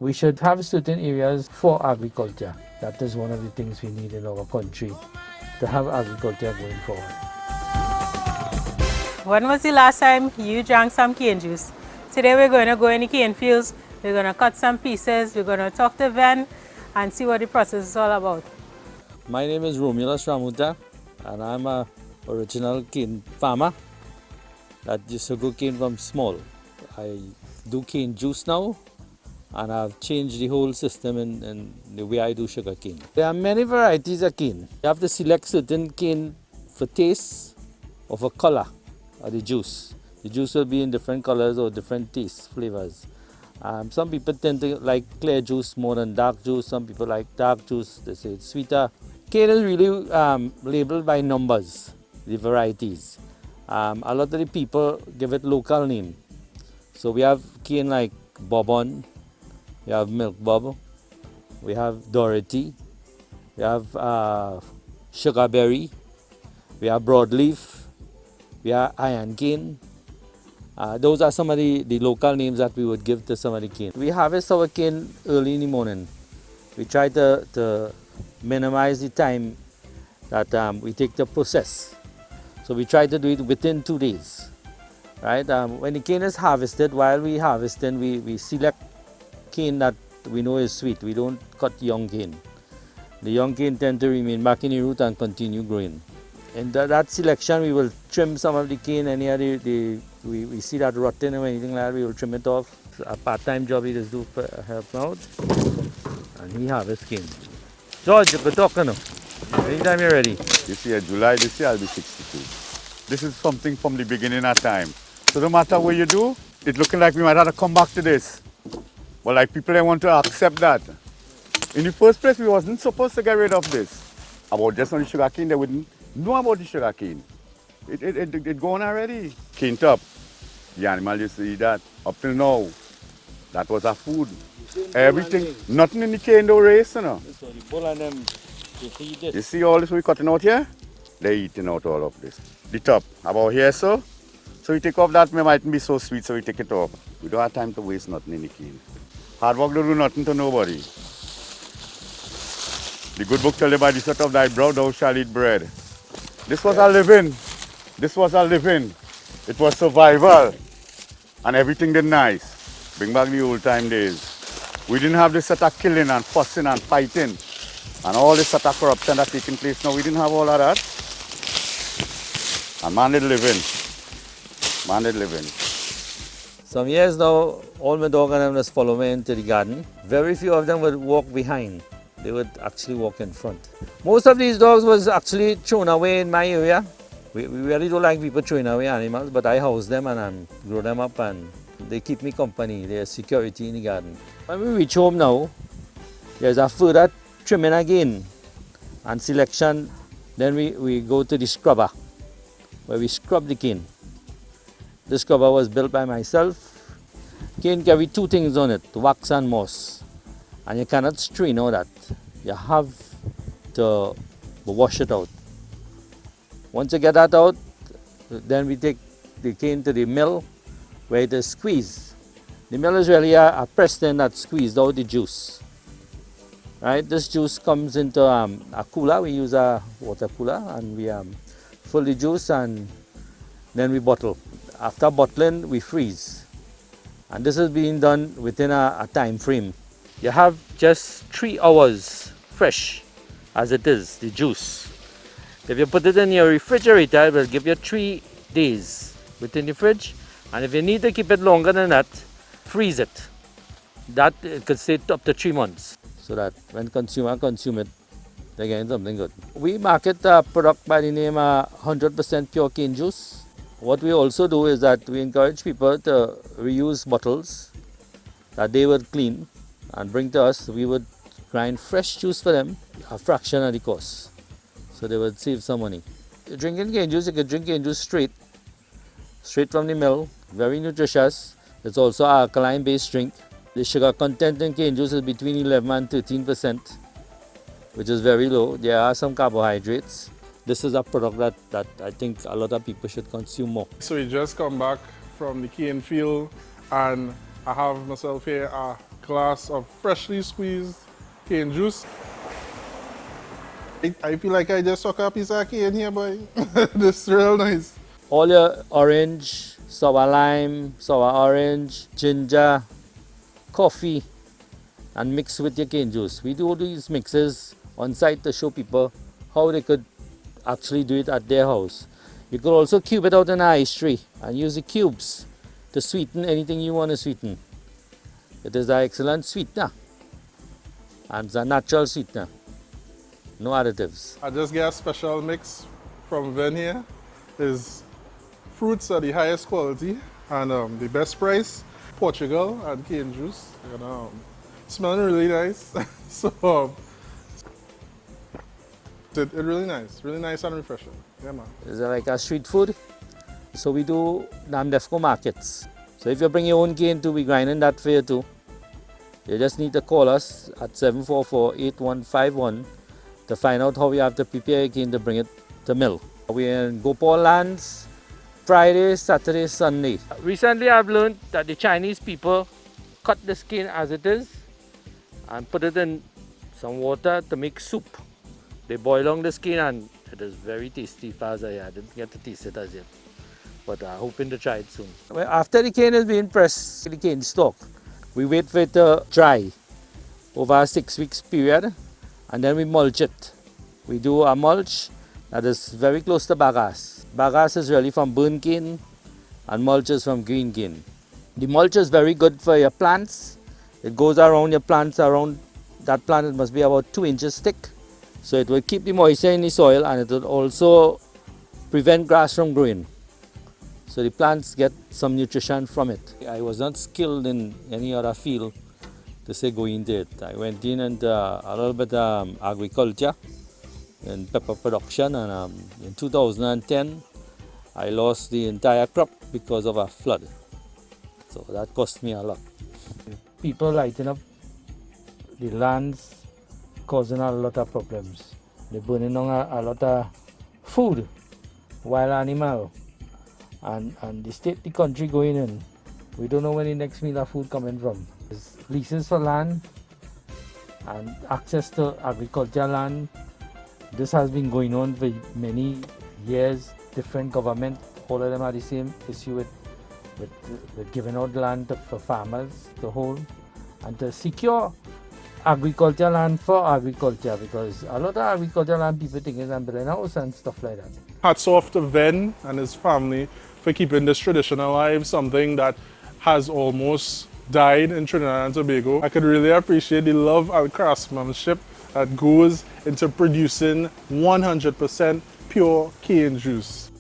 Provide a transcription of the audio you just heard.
We should have certain areas for agriculture. That is one of the things we need in our country, to have agriculture going forward. When was the last time you drank some cane juice? Today we're going to go in the cane fields, we're going to cut some pieces, we're going to talk to Ven and see what the process is all about. My name is Romulus Ramuta and I'm a original cane farmer that used to grow cane from small. I do cane juice now and I've changed the whole system in the way I do sugar cane. There are many varieties of cane. You have to select certain cane for taste or for color of the juice. The juice will be in different colors or different tastes, flavors. Some people tend to like clear juice more than dark juice. Some people like dark juice, they say it's sweeter. Cane is really labeled by numbers, the varieties. A lot of the people give it local name. So we have cane like Bourbon, we have Milk Bob, we have Dorothy, we have Sugarberry, we have Broadleaf, we have Iron Cane. Those are some of the local names that we would give to some of the cane. We harvest our cane early in the morning. We try to minimize the time that we take to process. So we try to do it within 2 days. Right? When the cane is harvested, while we harvesting, we select cane that we know is sweet. We don't cut young cane. The young cane tend to remain back in the root and continue growing. In that selection, we will trim some of the cane. Any of we see that rotten or anything like that, we will trim it off. A part-time job he just do for help out, and he harvests cane. George, you can talk now. Anytime you're ready. This year, July this year, I'll be 62. This is something from the beginning of time. So no matter what you do, it's looking like we might have to come back to this. But like people, they want to accept that. In the first place, we wasn't supposed to get rid of this. About just on the sugar cane, they wouldn't know about the sugar cane. It gone already. Cane top. The animal used to eat that. Up till now, that was our food. Everything, nothing in the cane don't race, you know. So the bull and them, You see all this we cutting out here? They're eating out all of this. The top, about here, so we take off that, it mightn't be so sweet, so we take it off. We don't have time to waste nothing in the cane. Hard work don't do nothing to nobody. The good book tell you by the sweat of thy brow thou shalt eat bread. This was our living. This was our living. It was survival. And everything did nice. Bring back the old time days. We didn't have this sort of killing and fussing and fighting. And all this sort of corruption that's taking place now, we didn't have all of that. And man did living. Man did living. Some years now, all my dog and them just follow me into the garden. Very few of them would walk behind. They would actually walk in front. Most of these dogs was actually thrown away in my area. We really don't like people throwing away animals, but I house them and grow them up and they keep me company. They're security in the garden. When we reach home now, there's a further trimming again and selection. Then we go to the scrubber where we scrub the cane. The scrubber was built by myself. Cane carry two things on it, wax and moss. And you cannot strain all that. You have to wash it out. Once you get that out, then we take the cane to the mill where it is squeezed. The mill is really a press then that squeezed out the juice. Right? This juice comes into a cooler. We use a water cooler and we fill the juice and then we bottle. After bottling, we freeze. And this is being done within a time frame. You have just 3 hours fresh as it is, the juice. If you put it in your refrigerator, it will give you 3 days within the fridge. And if you need to keep it longer than that, freeze it. That it could stay up to 3 months. So that when consumer consume it, they're getting something good. We market a product by the name 100% pure cane juice. What we also do is that we encourage people to reuse bottles that they would clean and bring to us. We would grind fresh juice for them, a fraction of the cost. So they would save some money. Drinking cane juice, you can drink cane juice straight from the mill, very nutritious. It's also an alkaline-based drink. The sugar content in cane juice is between 11 and 13%, which is very low. There are some carbohydrates. This is a product that I think a lot of people should consume more. So we just come back from the cane field and I have myself here a glass of freshly squeezed cane juice. I feel like I just took a piece of cane here, boy. This is real nice. All your orange, sour lime, sour orange, ginger, coffee, and mix with your cane juice. We do these mixes on site to show people how they could actually do it at their house. You could also cube it out in an ice tray and use the cubes to sweeten anything you want to sweeten. It is an excellent sweetener, and it's a natural sweetener, no additives. I just get a special mix from Ven here. Is fruits are the highest quality and the best price. Portugal and cane juice. And, smelling really nice. So it really nice and refreshing. Yeah, man. It's like a street food. So we do NAMDEVO markets. So if you bring your own cane too, we grinding that for you too. You just need to call us at 744-8151 to find out how we have to prepare your cane to bring it to mill. We're in Gopal lands, Friday, Saturday, Sunday. Recently I've learned that the Chinese people cut the skin as it is and put it in some water to make soup. They boil on the skin and it is very tasty. I didn't get to taste it as yet, but I'm hoping to try it soon. Well, after the cane has been pressed, the cane stalk, we wait for it to dry over a 6 weeks period and then we mulch it. We do a mulch that is very close to bagasse. Bagasse is really from burnt cane and mulch is from green cane. The mulch is very good for your plants. It goes around your plants, around that plant it must be about 2 inches thick. So it will keep the moisture in the soil and it will also prevent grass from growing. So the plants get some nutrition from it. I was not skilled in any other field to say go into it. I went in and a little bit agriculture and pepper production, and in 2010 I lost the entire crop because of a flood. So that cost me a lot. People lighting up the lands causing a lot of problems. They're burning on a lot of food, wild animal, and the state the country going in. We don't know when the next meal of food coming from. There's leases for land and access to agricultural land. This has been going on for many years. Different government, all of them are the same issue with giving out land for farmers to hold and to secure agricultural land for agriculture, because a lot of agricultural land people think is building a house and stuff like that. Hats off to Ven and his family for keeping this tradition alive, something that has almost died in Trinidad and Tobago. I could really appreciate the love and craftsmanship that goes into producing 100% pure cane juice.